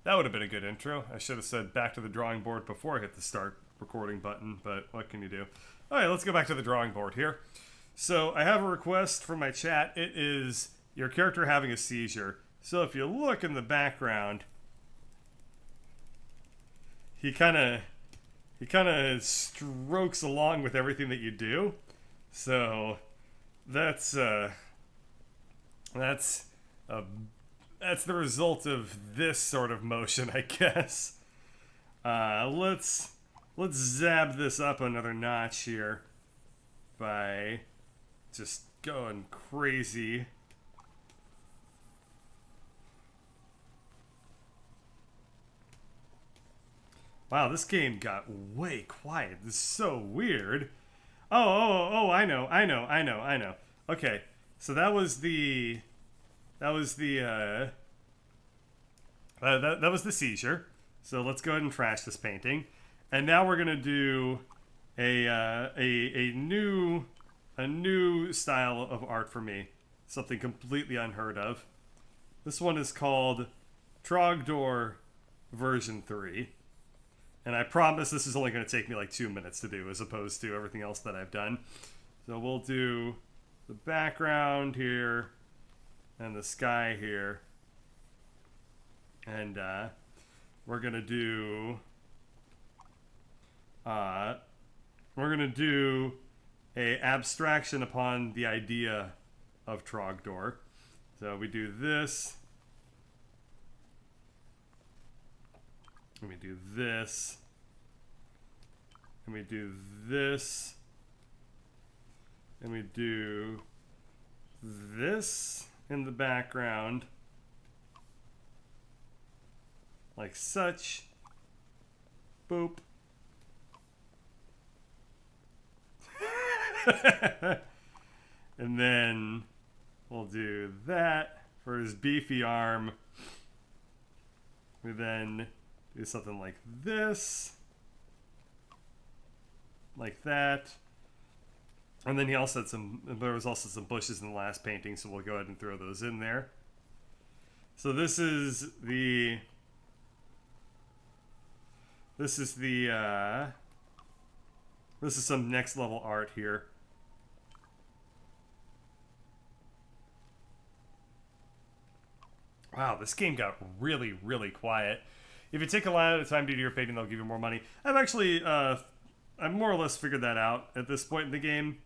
That would have been a good intro. I should have said back to the drawing board before I hit the start recording button, but what can you do? Alright, let's go back to the drawing board here. So I have a request from my chat. It is your character having a seizure. So if you look in the background, he kind of strokes along with everything that you do. So that's the result of this sort of motion, I guess. Let's zab this up another notch here by just going crazy. Wow, this game got way quiet. This is so weird. Oh, I know. Okay, so that was the seizure. So let's go ahead and trash this painting, and now we're gonna do a new style of art for me, something completely unheard of. This one is called Trogdor version 3. And I promise this is only going to take me like 2 minutes to do as opposed to everything else that I've done. So we'll do the background here and the sky here. And we're going to do a abstraction upon the idea of Trogdor. So we do this. Let me do this. And we do this. And we do this in the background. Like such. Boop. And then we'll do that for his beefy arm. We then do something like this. Like that. And then he also had there was also some bushes in the last painting, so we'll go ahead and throw those in there. So this is some next level art here. Wow, this game got really, really quiet. If you take a lot of time to do your painting, they'll give you more money. I've actually, I've more or less figured that out at this point in the game.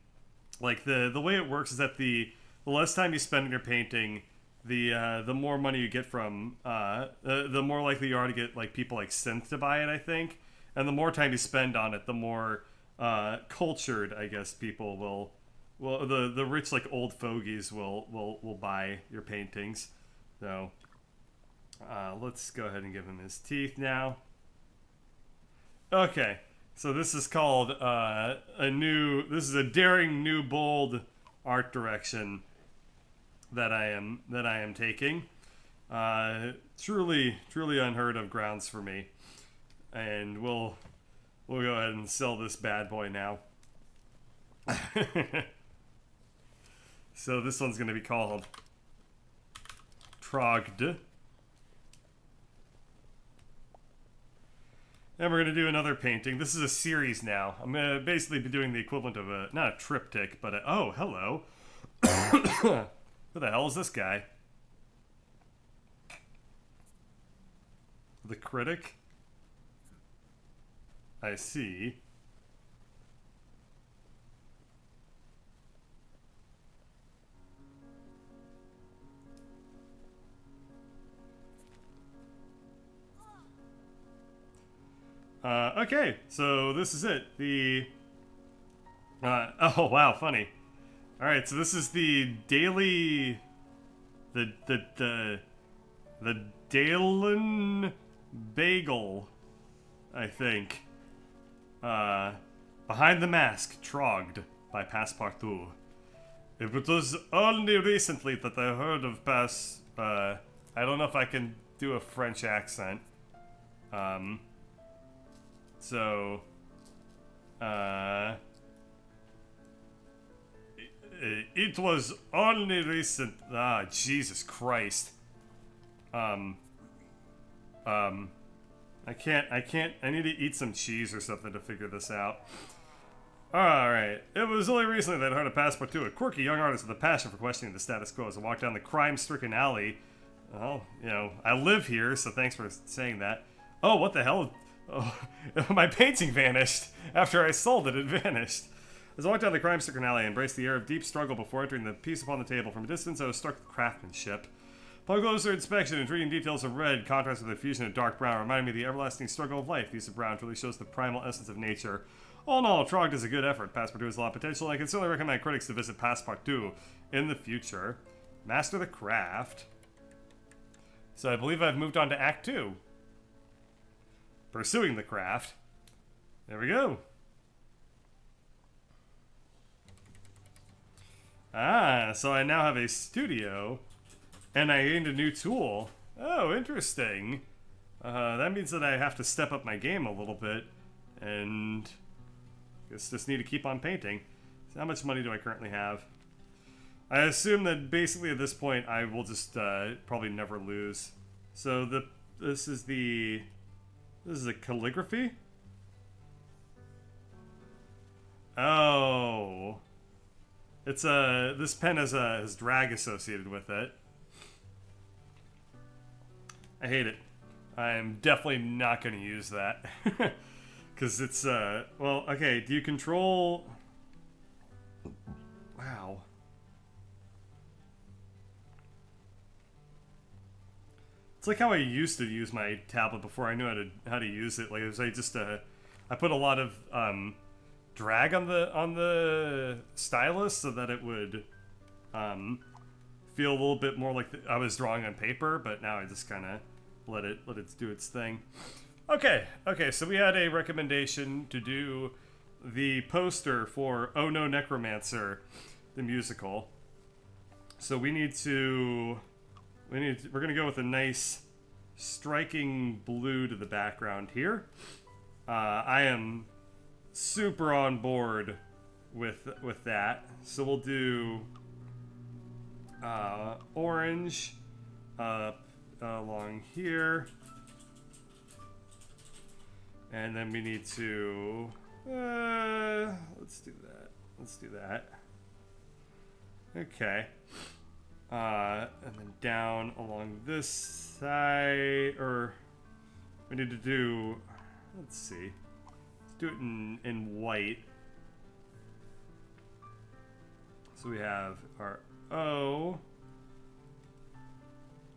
Like, the way it works is that the less time you spend in your painting, the more money you get from, the more likely you are to get, like, people like synth to buy it, I think. And the more time you spend on it, the more cultured, I guess, people will the rich, like, old fogies will buy your paintings. So let's go ahead and give him his teeth now. Okay, so this is called this is a daring new bold art direction that I am taking. Truly unheard of grounds for me, and we'll go ahead and sell this bad boy now. So this one's going to be called Trogd. And we're going to do another painting. This is a series now. I'm going to basically be doing the equivalent of not a triptych, but oh, hello. Who the hell is this guy? The critic? I see. Okay, so this is it. Oh wow, funny. Alright, so this is the daily... The Dalen Bagel, I think. Behind the Mask, Trogd, by Passpartout. It was only recently that I heard of I don't know if I can do a French accent. So, it was only recent. Ah, Jesus Christ. I need to eat some cheese or something to figure this out. Alright. It was only recently that I heard of Passpartout, a quirky young artist with a passion for questioning the status quo as I walked down the crime-stricken alley. Well, you know, I live here, so thanks for saying that. Oh, what the hell? Oh, my painting vanished. After I sold it, it vanished. As I walked down the crime-stricken alley, I embraced the air of deep struggle before entering the piece upon the table. From a distance, I was struck with craftsmanship. Upon closer inspection, intriguing details of red contrast with the fusion of dark brown, reminding me of the everlasting struggle of life. The use of brown truly shows the primal essence of nature. All in all, Trog does a good effort. Passpartout has a lot of potential, and I can certainly recommend critics to visit Passpartout in the future. Master the craft. So I believe I've moved on to Act 2. Pursuing the craft. There we go. Ah, so I now have a studio, and I gained a new tool. Oh, interesting. That means that I have to step up my game a little bit, and I guess just need to keep on painting. So how much money do I currently have? I assume that basically at this point I will just probably never lose. So this is a calligraphy? Oh. It's this pen has drag associated with it. I hate it. I am definitely not going to use that. Because it's, well, okay, do you control... Wow. It's like how I used to use my tablet before I knew how to use it. Like, it was, I put a lot of, drag on the stylus so that it would, feel a little bit more like I was drawing on paper, but now I just kind of let it do its thing. Okay, so we had a recommendation to do the poster for Oh No Necromancer, the musical. So we're gonna go with a nice striking blue to the background here. I am super on board with that. So we'll do orange along here. And then we need to, let's do that. Okay. And then down along this side, or we need to do, let's see. Let's do it in white. So we have our O.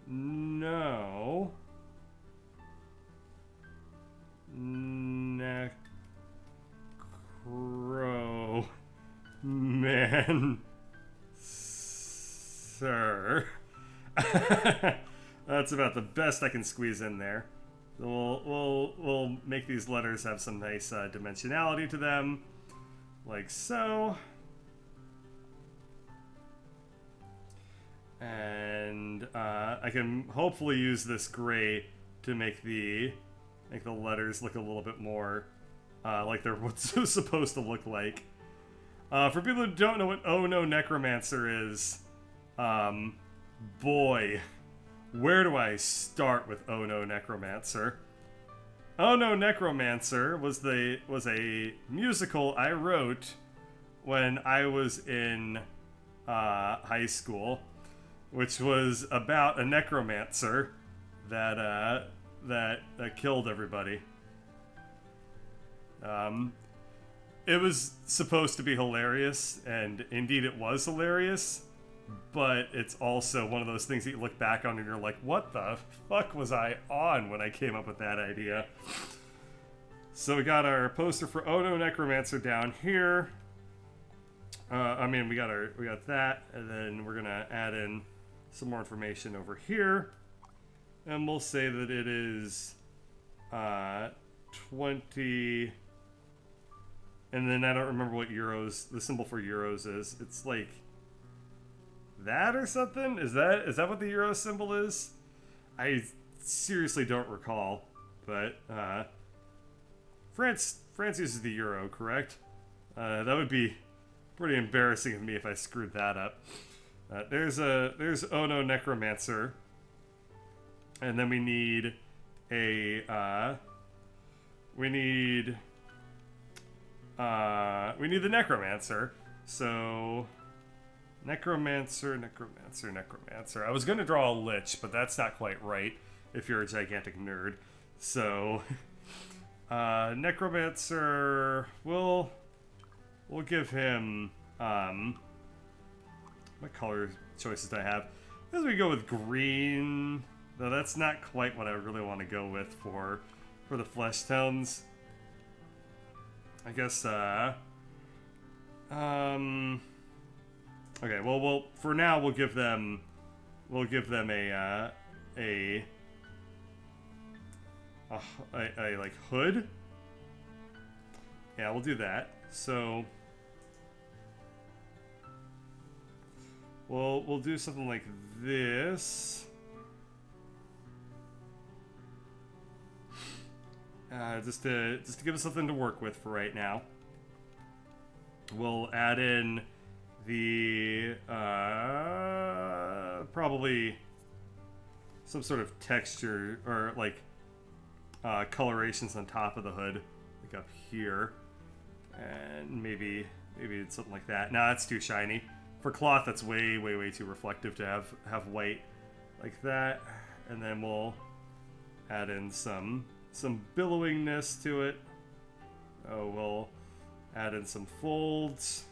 No. Necromancer. That's about the best I can squeeze in there. So we'll make these letters have some nice dimensionality to them, like so. And I can hopefully use this gray to make the letters look a little bit more like they're what's supposed to look like. For people who don't know what Oh No Necromancer is, boy, where do I start with Oh No Necromancer? Oh No Necromancer was a musical I wrote when I was in high school, which was about a necromancer that killed everybody. It was supposed to be hilarious, and indeed it was hilarious, but it's also one of those things that you look back on and you're like, what the fuck was I on when I came up with that idea? So we got our poster for Oh No Necromancer down here. We got that, and then we're gonna add in some more information over here. And we'll say that it is 20, and then I don't remember what euros, the symbol for euros is. It's like that or something? Is that what the euro symbol is? I seriously don't recall, but France uses the euro, correct? That would be pretty embarrassing of me if I screwed that up. There's Oh No Necromancer. And then we need a we need the Necromancer. So Necromancer. I was gonna draw a Lich, but that's not quite right if you're a gigantic nerd. So Necromancer, we'll give him what color choices do I have? As we go with green, though that's not quite what I really want to go with for the flesh tones. I guess okay, well for now we'll give them a like hood. Yeah, we'll do that. So we'll do something like this. Just to give us something to work with for right now. We'll add in the probably some sort of texture or like colorations on top of the hood, like up here, and maybe it's something like that. No, that's too shiny. For cloth, that's way too reflective to have white like that. And then we'll add in some billowingness to it. Oh, we'll add in some folds.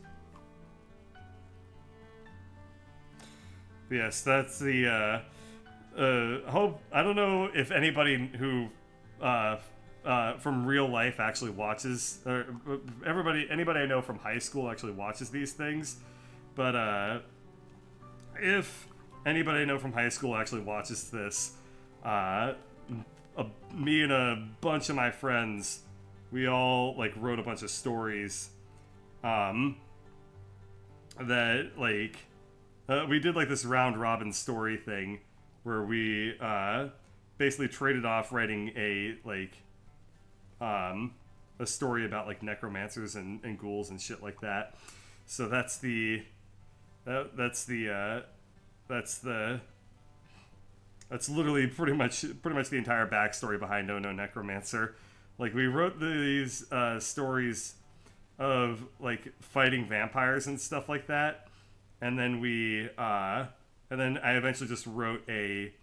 Yes, that's the hope. I don't know if anybody who from real life actually watches, or anybody I know from high school actually watches these things. But if anybody I know from high school actually watches this, me and a bunch of my friends, we all like wrote a bunch of stories that like we did like this round robin story thing where we basically traded off writing a story about like necromancers and ghouls and shit like that. So that's literally pretty much the entire backstory behind No Necromancer. Like, we wrote these stories of like fighting vampires and stuff like that, and then I eventually just wrote a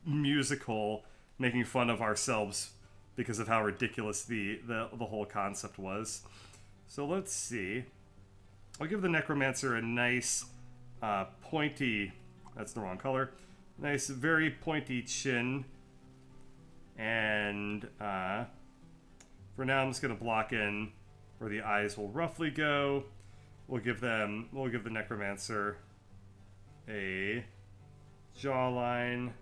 musical making fun of ourselves because of how ridiculous the whole concept was. So let's see. I'll give the Necromancer a nice pointy, that's the wrong color, nice very pointy chin. And for now I'm just going to block in where the eyes will roughly go. We'll give the Necromancer a jawline.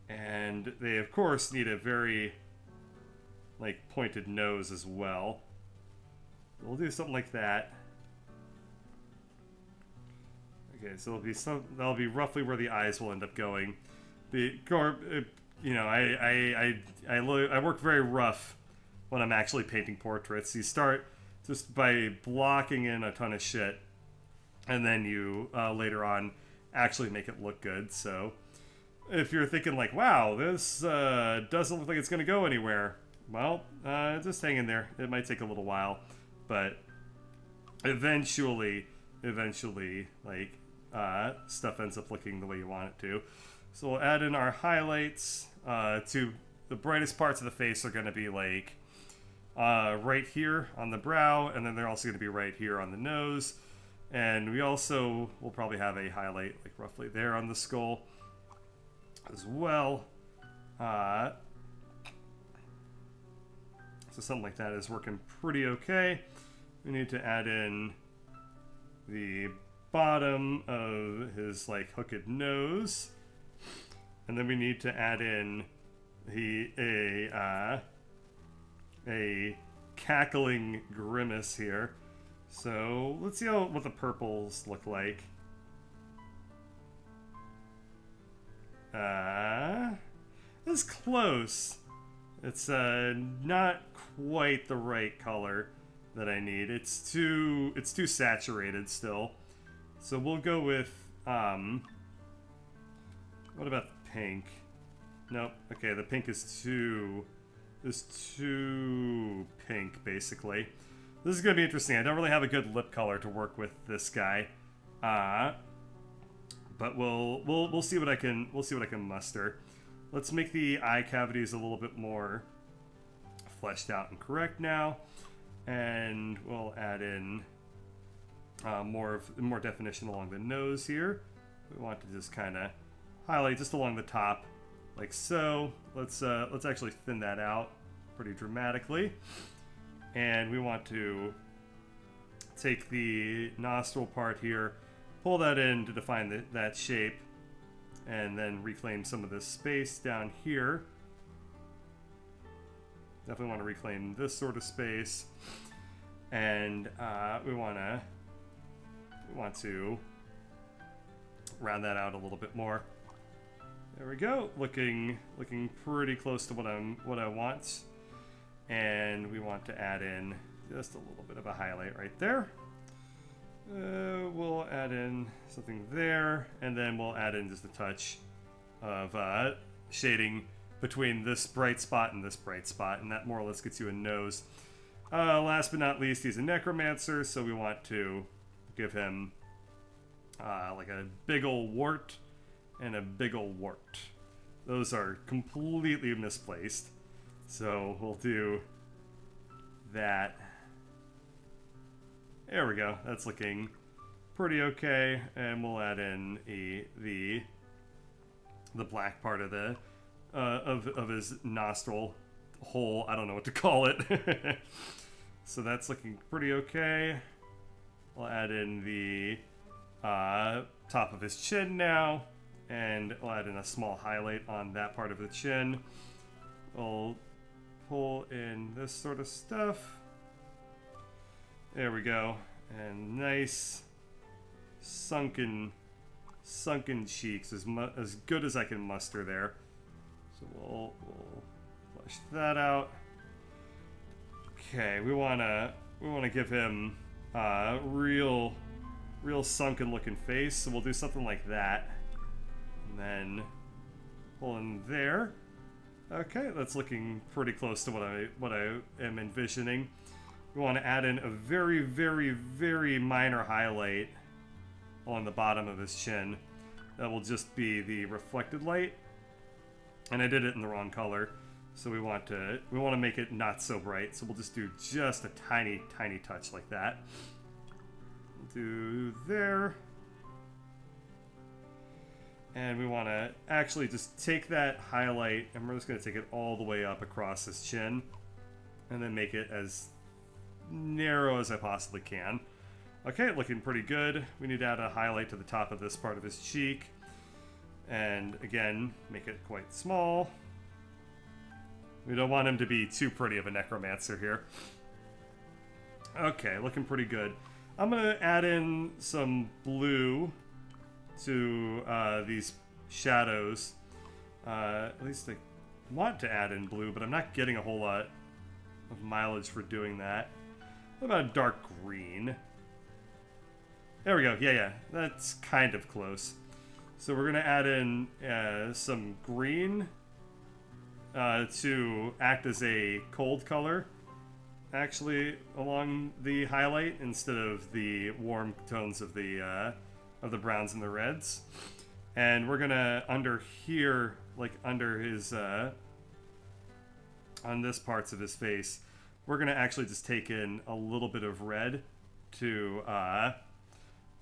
And they of course need a very like pointed nose as well. We'll do something like that. Okay, so that'll be roughly where the eyes will end up going. I work very rough when I'm actually painting portraits. You start just by blocking in a ton of shit, and then you later on actually make it look good. So if you're thinking like, wow, this doesn't look like it's gonna go anywhere, well, just hang in there. It might take a little while, but eventually like stuff ends up looking the way you want it to. So we'll add in our highlights. To the brightest parts of the face are going to be like right here on the brow, and then they're also going to be right here on the nose. And we also will probably have a highlight like roughly there on the skull as well. So something like that is working pretty okay. We need to add in the bottom of his like hooked nose. And then we need to add in a cackling grimace here. So let's see what the purples look like. It's close. It's not quite the right color that I need. It's too saturated still. So we'll go with what about pink? Nope. Okay, the pink is too pink, basically. This is gonna be interesting. I don't really have a good lip color to work with this guy, but we'll see what I can muster. Let's make the eye cavities a little bit more fleshed out and correct now, and we'll add in more definition along the nose here. We want to just kind of highlight just along the top, like so. Let's actually thin that out pretty dramatically, and we want to take the nostril part here, pull that in to define that shape, and then reclaim some of this space down here. Definitely want to reclaim this sort of space, and we want to round that out a little bit more. There we go, looking pretty close to what I want, and we want to add in just a little bit of a highlight right there. We'll add in something there, and then we'll add in just a touch of shading between this bright spot and this bright spot, and that more or less gets you a nose. Last but not least, he's a necromancer, so we want to give him like a big ol' wart and a big ol' wart. Those are completely misplaced, so we'll do that. There we go. That's looking pretty okay, and we'll add in the black part of the of his nostril hole. I don't know what to call it. So that's looking pretty okay. We'll add in the top of his chin now, and we'll add in a small highlight on that part of the chin. We'll pull in this sort of stuff. There we go, and nice sunken cheeks, as good as I can muster there. So we'll flesh that out. Okay, we wanna give him a real sunken looking face, so we'll do something like that, and then pull in there. Okay, that's looking pretty close to what I am envisioning. We want to add in a very, very, very minor highlight on the bottom of his chin. That will just be the reflected light, and I did it in the wrong color, so we want to make it not so bright. So we'll just do just a tiny touch like that. Do there, and we want to actually just take that highlight, and we're just going to take it all the way up across his chin, and then make it as narrow as I possibly can. Okay, looking pretty good. We need to add a highlight to the top of this part of his cheek, and again, make it quite small. We don't want him to be too pretty of a necromancer here. Okay, looking pretty good. I'm gonna add in some blue to these shadows. At least I want to add in blue, but I'm not getting a whole lot of mileage for doing that. What about a dark green? There we go. Yeah, that's kind of close. So we're gonna add in some green to act as a cold color, actually, along the highlight instead of the warm tones of the browns and the reds. And we're gonna under here, like under his on this parts of his face, we're gonna actually just take in a little bit of red to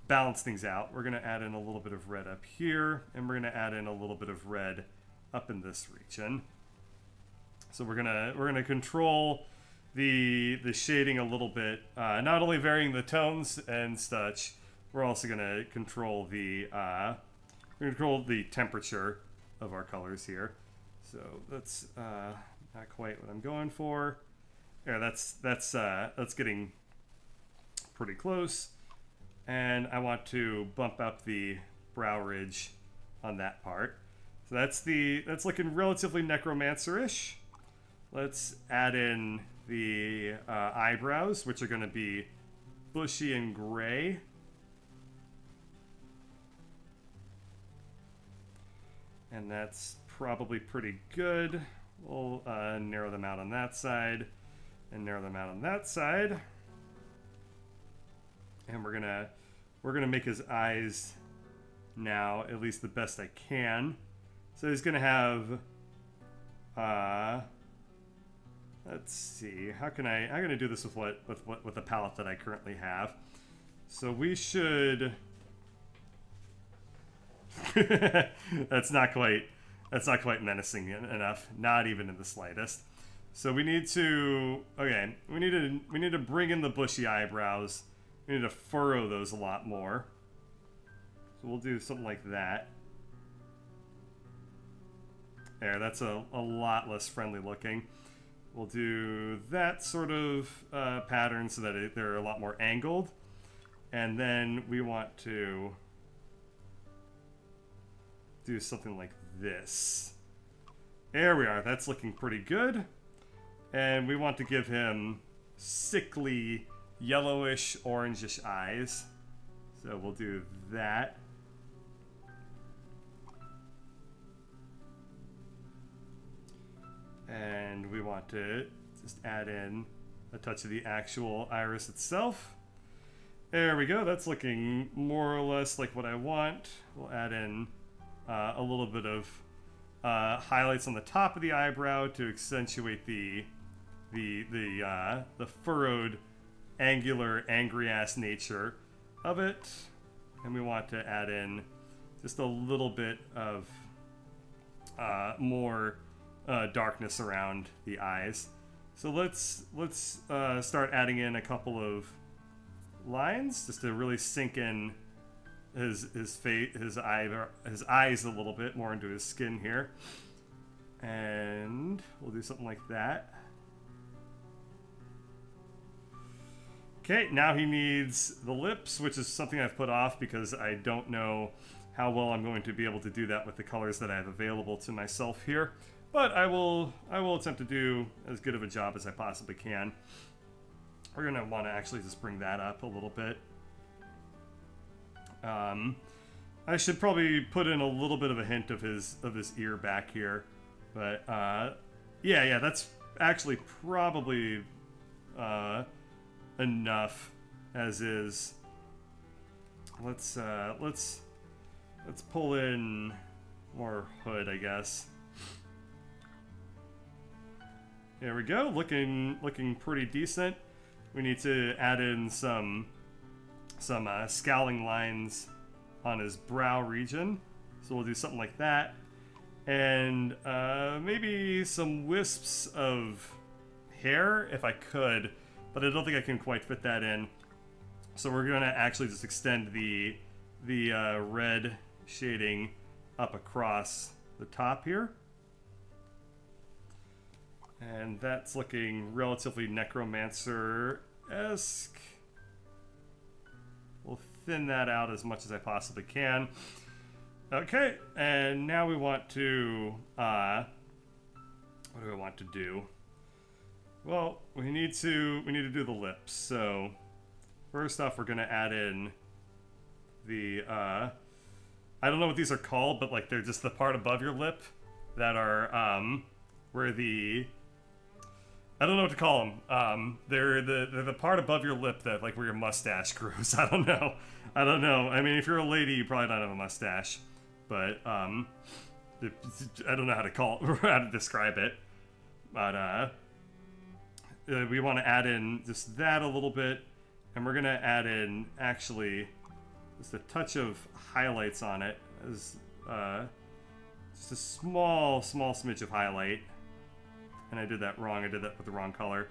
balance things out. We're gonna add in a little bit of red up here, and we're gonna add in a little bit of red up in this region. So we're gonna control the shading a little bit, not only varying the tones and such. We're also gonna control the temperature of our colors here. So that's not quite what I'm going for. Yeah, that's getting pretty close. And I want to bump up the brow ridge on that part. So that's looking relatively necromancer-ish. Let's add in the eyebrows, which are going to be bushy and gray. And that's probably pretty good. We'll narrow them out on that side and narrow them out on that side. And we're gonna make his eyes now at least the best I can. So he's gonna have let's see, I'm gonna do this with the palette that I currently have. So we should that's not quite menacing enough, not even in the slightest. So we need to bring in the bushy eyebrows. We need to furrow those a lot more. So we'll do something like that. There, that's a lot less friendly looking. We'll do that sort of pattern so that they're a lot more angled. And then we want to do something like this. There we are. That's looking pretty good. And we want to give him sickly, yellowish, orangish eyes. So we'll do that. And we want to just add in a touch of the actual iris itself. There we go. That's looking more or less like what I want. We'll add in a little bit of highlights on the top of the eyebrow to accentuate the furrowed, angular, angry-ass nature of it. And we want to add in just a little bit of more darkness around the eyes. So let's start adding in a couple of lines just to really sink in his face, his eyes a little bit more into his skin here. And we'll do something like that. Okay, now he needs the lips, which is something I've put off because I don't know how well I'm going to be able to do that with the colors that I have available to myself here. But I will attempt to do as good of a job as I possibly can. We're gonna want to actually just bring that up a little bit. I should probably put in a little bit of a hint of his ear back here, but yeah, that's actually probably enough as is. Let's pull in more hood, I guess. There we go, looking pretty decent. We need to add in some scowling lines on his brow region. So we'll do something like that. And maybe some wisps of hair if I could, but I don't think I can quite fit that in. So we're gonna actually just extend the red shading up across the top here. And that's looking relatively Necromancer-esque. We'll thin that out as much as I possibly can. Okay, and now we want to, what do we want to do? Well, we need to do the lips. So first off, we're gonna add in the, I don't know what these are called, but like they're just the part above your lip that are, where the, I don't know what to call them. They're the part above your lip that, like, where your mustache grows. I don't know. I mean, if you're a lady, you probably don't have a mustache, but I don't know how to how to describe it. But we want to add in just that a little bit, and we're gonna add in actually just a touch of highlights on it, as just a small smidge of highlight. And I did that wrong. I did that with the wrong color.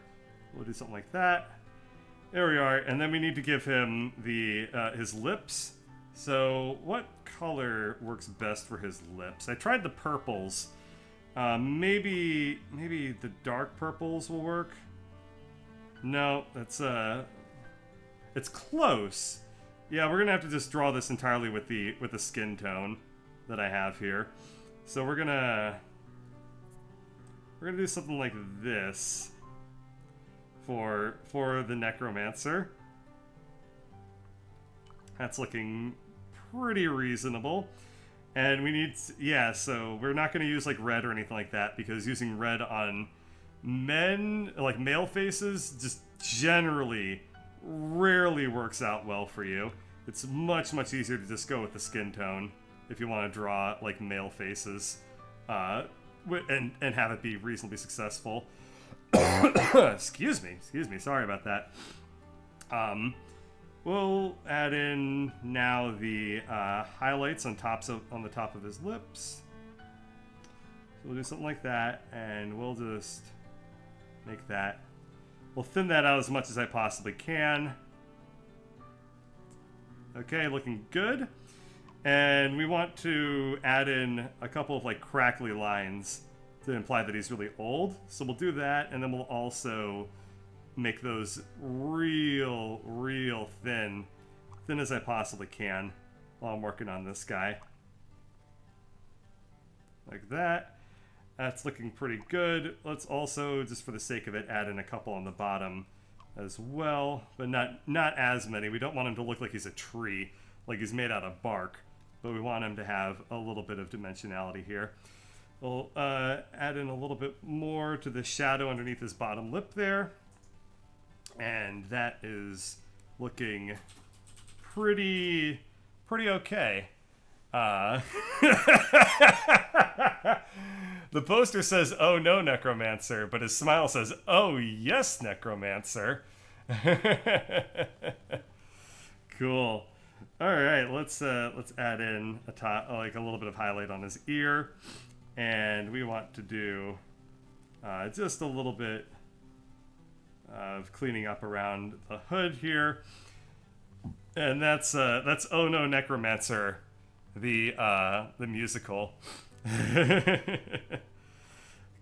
We'll do something like that. There we are. And then we need to give him the his lips. So what color works best for his lips? I tried the purples. Maybe the dark purples will work. No, that's it's close. Yeah, we're gonna have to just draw this entirely with the skin tone that I have here. So we're gonna do something like this for the Necromancer. That's looking pretty reasonable. And we need, yeah, so we're not going to use like red or anything like that, because using red on men, like male faces, just generally rarely works out well for you. It's much, much easier to just go with the skin tone if you want to draw like male faces, and have it be reasonably successful. Excuse me, sorry about that. We'll add in now the highlights on the top of his lips. So we'll do something like that, and we'll just make that. We'll thin that out as much as I possibly can. Okay, looking good. And we want to add in a couple of like crackly lines to imply that he's really old. So we'll do that, and then we'll also make those real thin as I possibly can while I'm working on this guy. Like that. That's looking pretty good. Let's also, just for the sake of it, add in a couple on the bottom as well, but not as many. We don't want him to look like he's a tree, like he's made out of bark, but we want him to have a little bit of dimensionality here. We'll add in a little bit more to the shadow underneath his bottom lip there. And that is looking pretty okay. The poster says, "Oh no, Necromancer," but his smile says, "Oh yes, Necromancer." Cool. All right, let's add in like a little bit of highlight on his ear, and we want to do just a little bit of cleaning up around the hood here, and that's "Oh no, Necromancer," the musical.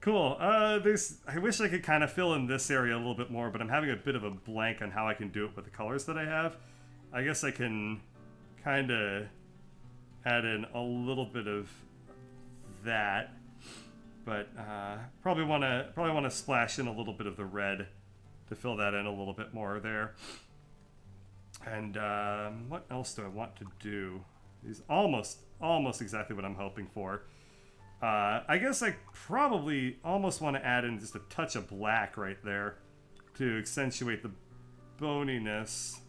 Cool. I wish I could kind of fill in this area a little bit more, but I'm having a bit of a blank on how I can do it with the colors that I have. I guess I can kind of add in a little bit of that, but probably want to splash in a little bit of the red to fill that in a little bit more there. And what else do I want to do? He's almost exactly what I'm hoping for. I guess I probably almost want to add in just a touch of black right there to accentuate the boniness.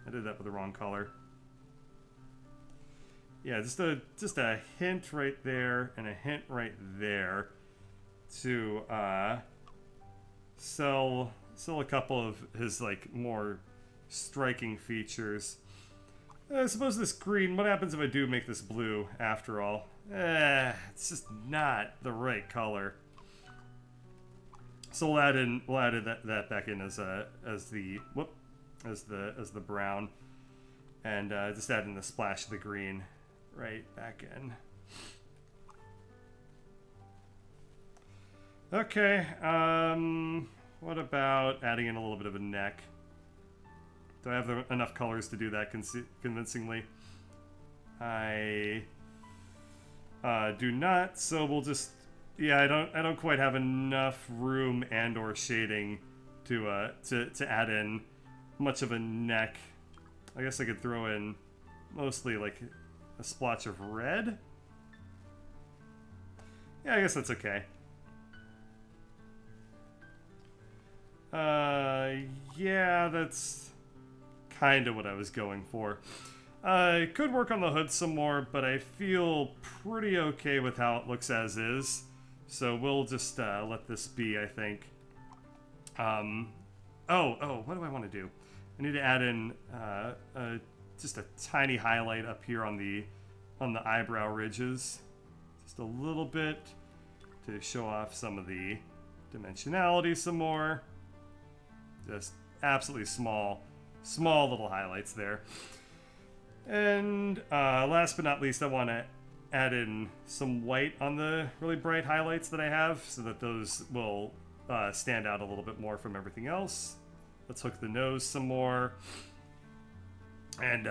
I did that with the wrong color. Yeah, just a hint right there and a hint right there to sell a couple of his like more striking features. I suppose this green, what happens if I do make this blue after all? It's just not the right color. So we'll add that back in as the brown, and just add in the splash of the green right back in. Okay, what about adding in a little bit of a neck? Do I have enough colors to do that convincingly? I do not, so we'll just, yeah, I don't quite have enough room and or shading to add in much of a neck. I guess I could throw in mostly like a splotch of red. Yeah, I guess that's okay. Yeah, that's kind of what I was going for. I could work on the hood some more, but I feel pretty okay with how it looks as is. So we'll just let this be, I think. Oh, what do I want to do? I need to add in just a tiny highlight up here on the eyebrow ridges. Just a little bit to show off some of the dimensionality some more. Just absolutely small little highlights there. And last but not least, I want to add in some white on the really bright highlights that I have so that those will stand out a little bit more from everything else. Let's hook the nose some more. And,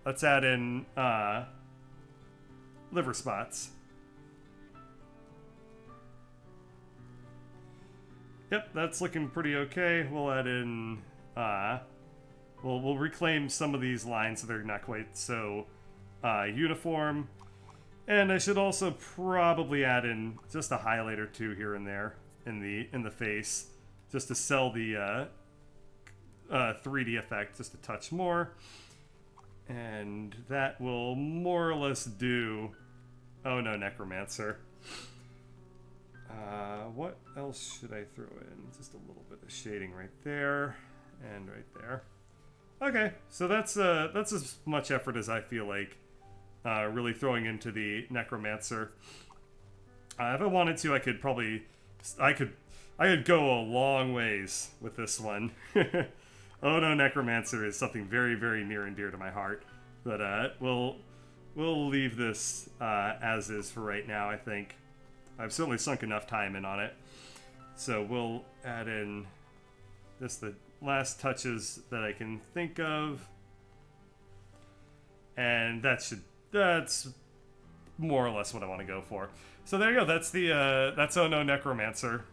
let's add in liver spots. Yep, that's looking pretty okay. We'll add in we'll reclaim some of these lines so they're not quite so uniform. And I should also probably add in just a highlight or two here and there in the face, just to sell the 3D effect just a touch more. And that will more or less do. Oh no, Necromancer. What else should I throw in? Just a little bit of shading right there and right there. Okay, so that's as much effort as I feel like really throwing into the Necromancer. If I wanted to, I could probably I could go a long ways with this one. Oh no, Necromancer is something very, very near and dear to my heart. But we'll leave this as is for right now, I think. I've certainly sunk enough time in on it. So we'll add in just the last touches that I can think of. And that's more or less what I want to go for. So there you go. That's that's Oh No Necromancer.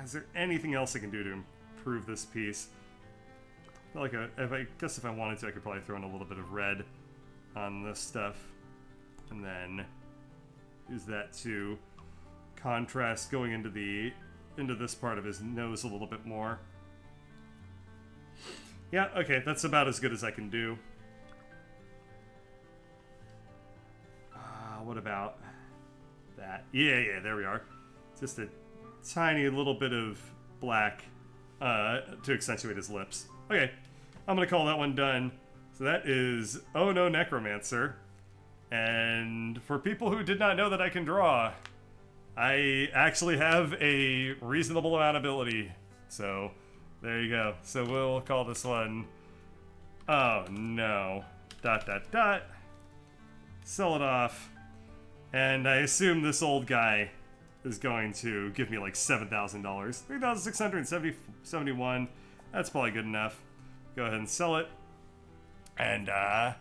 Is there anything else I can do to improve this piece? I feel like I guess if I wanted to, I could probably throw in a little bit of red on this stuff, and then use that to contrast going into this part of his nose a little bit more. Yeah, okay, that's about as good as I can do. What about that? Yeah, there we are. Just a tiny little bit of black to accentuate his lips. Okay, I'm gonna call that one done. So that is Oh No Necromancer. And for people who did not know that I can draw, I actually have a reasonable amount of ability. So there you go. So we'll call this one Oh No ... Sell it off. And I assume this old guy is going to give me like $7,000. 3,671. That's probably good enough. Go ahead and sell it. And that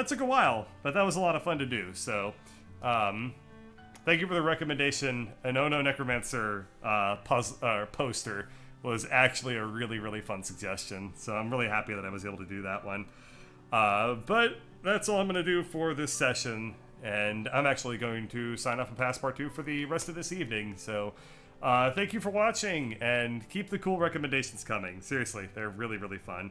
took a while, but that was a lot of fun to do. So thank you for the recommendation. An Oh No Necromancer poster was actually a really, really fun suggestion. So I'm really happy that I was able to do that one. But that's all I'm going to do for this session. And I'm actually going to sign off on Passpartout for the rest of this evening. So thank you for watching, and keep the cool recommendations coming. Seriously, they're really, really fun.